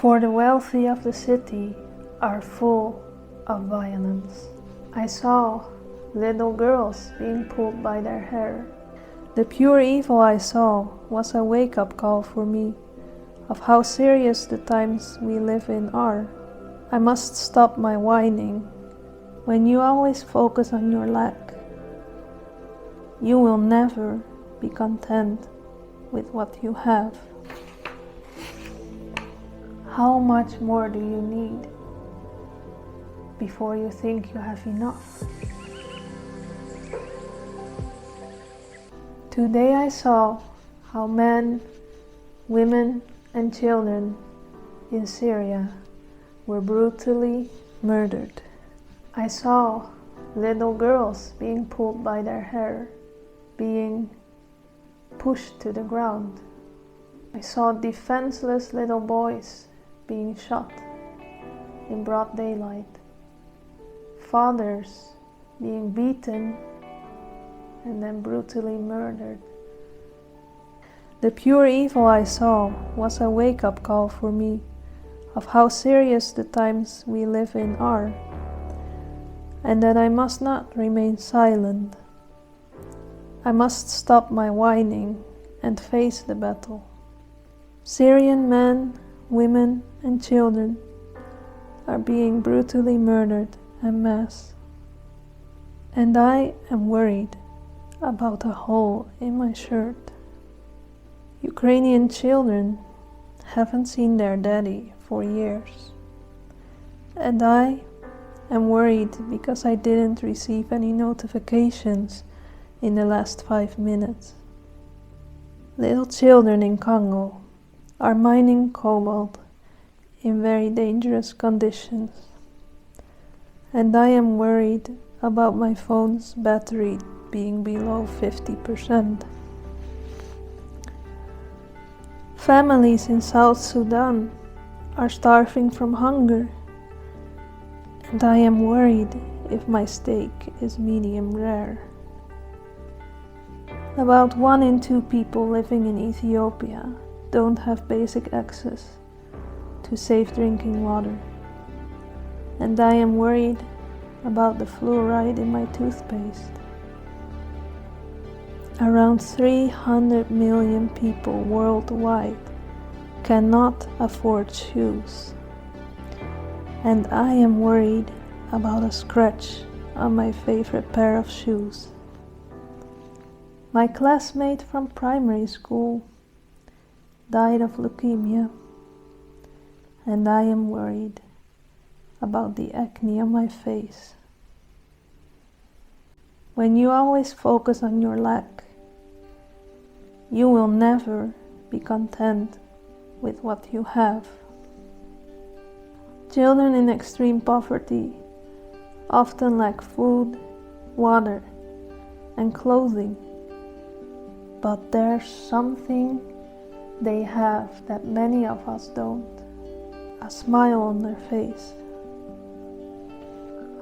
For the wealthy of the city are full of violence. I saw little girls being pulled by their hair. The pure evil I saw was a wake-up call for me of how serious the times we live in are. I must stop my whining. When you always focus on your lack, you will never be content with what you have. How much more do you need before you think you have enough? Today I saw how men, women, and children in Syria were brutally murdered. I saw little girls being pulled by their hair, being pushed to the ground. I saw defenseless little boys being shot in broad daylight. Fathers being beaten and then brutally murdered. The pure evil I saw was a wake-up call for me of how serious the times we live in are, and that I must not remain silent. I must stop my whining and face the battle. Syrian men, women, and children are being brutally murdered en masse, and I am worried about a hole in my shirt. Ukrainian children haven't seen their daddy for years, and I am worried because I didn't receive any notifications in the last 5 minutes. Little children in Congo are mining cobalt in very dangerous conditions, and I am worried about my phone's battery being below 50%. Families in South Sudan are starving from hunger, and I am worried if my steak is medium rare. About 1 in 2 people living in Ethiopia don't have basic access to safe drinking water, and I am worried about the fluoride in my toothpaste. Around 300 million people worldwide cannot afford shoes, and I am worried about a scratch on my favorite pair of shoes. My classmate from primary school died of leukemia, and I am worried about the acne on my face. When you always focus on your lack, you will never be content with what you have. Children in extreme poverty often lack food, water, and clothing, but there's something they have that many of us don't: a smile on their face.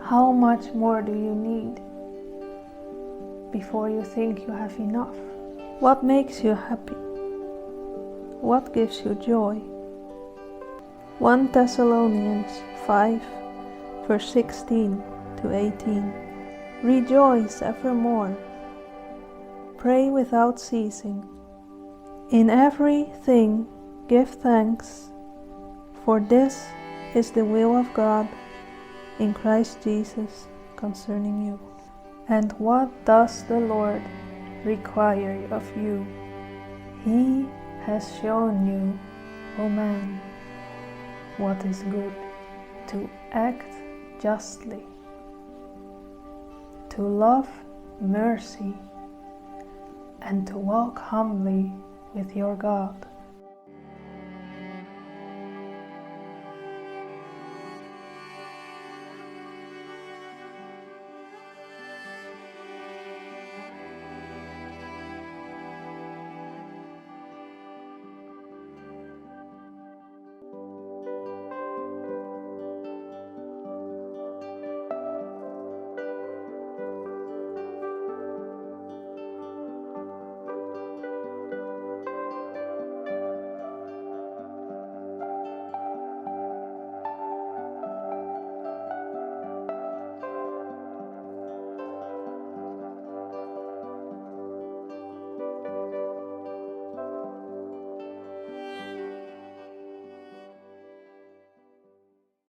How much more do you need before you think you have enough? What makes you happy? What gives you joy? 1 Thessalonians 5, verse 16 to 18. Rejoice evermore. Pray without ceasing. In everything give thanks, for this is the will of God in Christ Jesus concerning you. And what does the Lord require of you? He has shown you, O man, what is good: to act justly, to love mercy, and to walk humbly with your God.